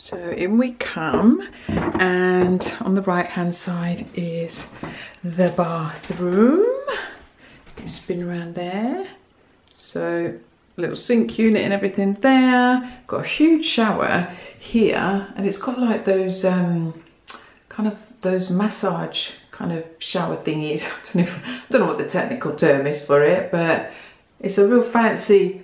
So in we come, and on the right hand side is the bathroom. You spin around there. So little sink unit and everything there. Got a huge shower here, and it's got like those kind of those massage kind of shower thingies. I don't know what the technical term is for it, but it's a real fancy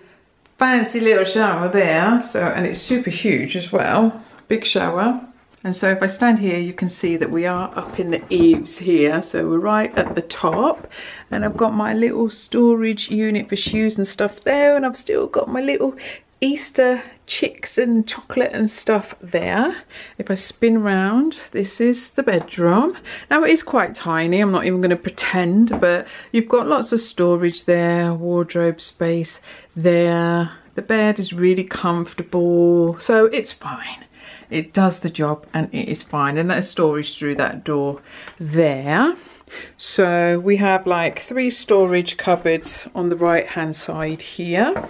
little shower there. So, and it's super huge as well, big shower. And so if I stand here, you can see that we are up in the eaves here. So we're right at the top, and I've got my little storage unit for shoes and stuff there. And I've still got my little Easter chicks and chocolate and stuff there. If I spin round, this is the bedroom. Now it is quite tiny, I'm not even going to pretend, but you've got lots of storage there, wardrobe space there. The bed is really comfortable, so it's fine. It does the job and it is fine. And there's storage through that door there. So we have like 3 storage cupboards on the right hand side here.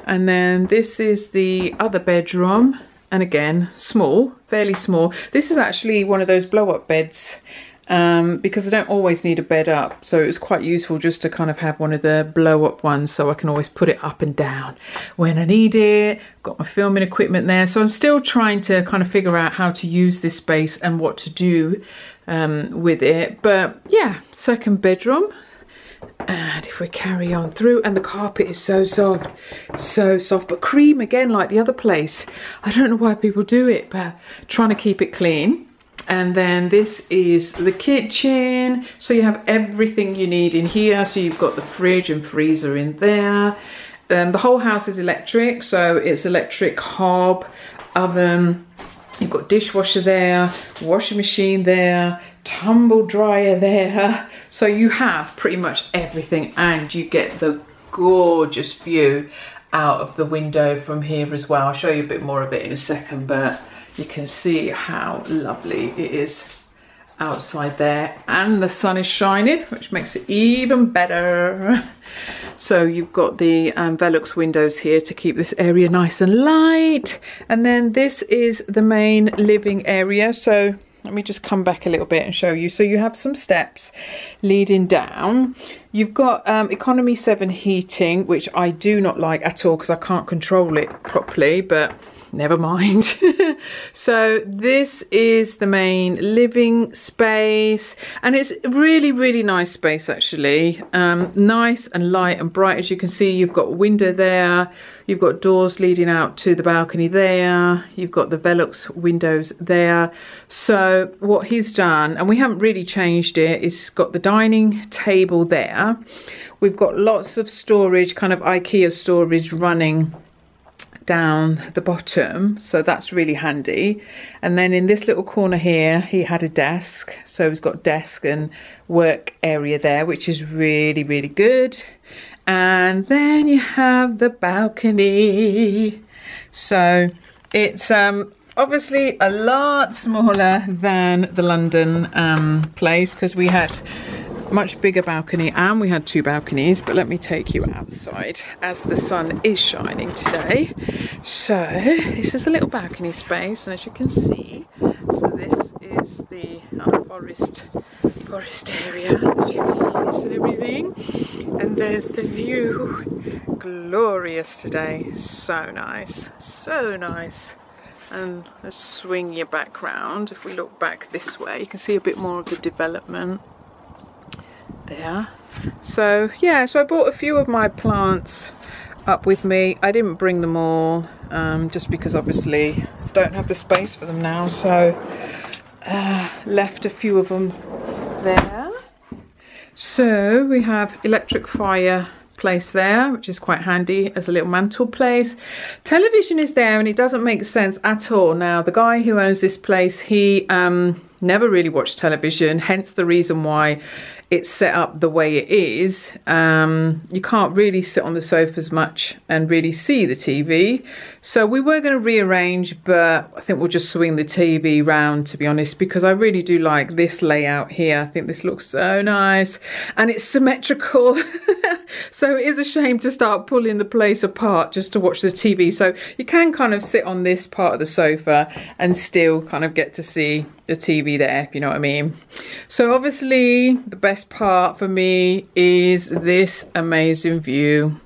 And then this is the other bedroom, and again, small, fairly small. This is actually one of those blow up beds, because I don't always need a bed up. So it was quite useful just to kind of have one of the blow up ones, so I can always put it up and down when I need it. Got my filming equipment there. So I'm still trying to kind of figure out how to use this space and what to do with it. But yeah, second bedroom. And if we carry on through, and the carpet is so soft, but cream again, like the other place. I don't know why people do it, but trying to keep it clean. And then this is the kitchen. So you have everything you need in here. So you've got the fridge and freezer in there. The whole house is electric. So it's electric hob, oven. You've got dishwasher there, washing machine there, tumble dryer there. So you have pretty much everything, and you get the gorgeous view out of the window from here as well. I'll show you a bit more of it in a second, but you can see how lovely it is outside there, and the sun is shining, which makes it even better. So you've got the Velux windows here to keep this area nice and light. And then this is the main living area. So let me just come back a little bit and show you. So you have some steps leading down. You've got economy 7 heating, which I do not like at all because I can't control it properly, but never mind. So this is the main living space, and it's really, really nice space actually. Nice and light and bright. As you can see, you've got a window there, you've got doors leading out to the balcony there, you've got the Velux windows there. So what he's done, and we haven't really changed it, is got the dining table there. We've got lots of storage, kind of IKEA storage running down the bottom, so that's really handy. And then in this little corner here, he had a desk, so he's got desk and work area there, which is really, really good. And then you have the balcony. So it's obviously a lot smaller than the London place, because we had much bigger balcony, and we had 2 balconies. But let me take you outside as the sun is shining today. So this is the little balcony space, and as you can see, so this is the forest area, the trees and everything, and there's the view. Glorious today, so nice, so nice. And let's swing you back round. If we look back this way, you can see a bit more of the development there. So yeah, so I brought a few of my plants up with me. I didn't bring them all, just because obviously don't have the space for them now, so left a few of them there. So we have electric fireplace there, which is quite handy as a little mantle place. Television is there, and it doesn't make sense at all. Now the guy who owns this place, he never really watched television, hence the reason why it's set up the way it is, you can't really sit on the sofa as much and really see the TV. So we were going to rearrange, but I think we'll just swing the TV round, to be honest, because I really do like this layout here. I think this looks so nice and it's symmetrical. So it is a shame to start pulling the place apart just to watch the TV. So you can kind of sit on this part of the sofa and still kind of get to see the TV there, if you know what I mean. So obviously the best part for me is this amazing view.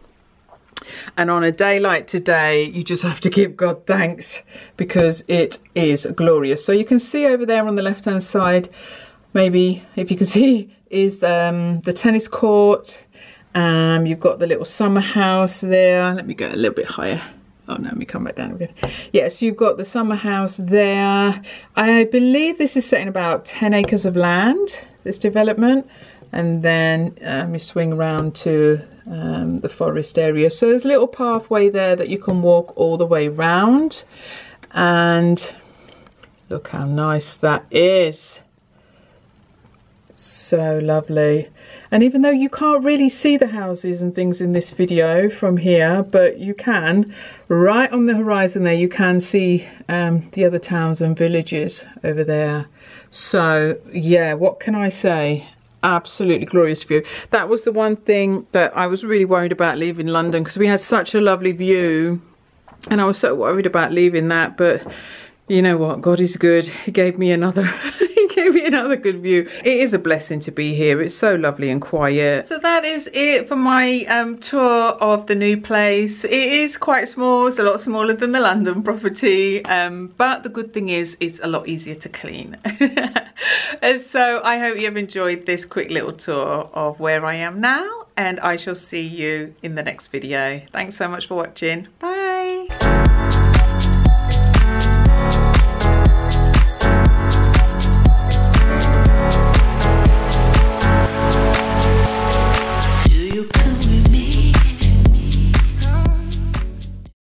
And on a day like today, you just have to give God thanks because it is glorious. So you can see over there on the left hand side, maybe if you can see, is the tennis court. You've got the little summer house there. Let me go a little bit higher. Oh no, let me come back down again. Yes, you've got the summer house there. I believe this is set in about 10 acres of land, this development. And then you swing around to the forest area. So there's a little pathway there that you can walk all the way round. And look how nice that is. So lovely. And even though you can't really see the houses and things in this video from here, but you can, right on the horizon there, you can see the other towns and villages over there. So yeah, what can I say? Absolutely glorious view. That was the one thing that I was really worried about leaving London, because we had such a lovely view and I was so worried about leaving that, but you know what, God is good. He gave me another good view. It is a blessing to be here. It's so lovely and quiet. So that is it for my tour of the new place. It is quite small. It's a lot smaller than the London property, but the good thing is it's a lot easier to clean. So I hope you have enjoyed this quick little tour of where I am now, and I shall see you in the next video. Thanks so much for watching. Bye.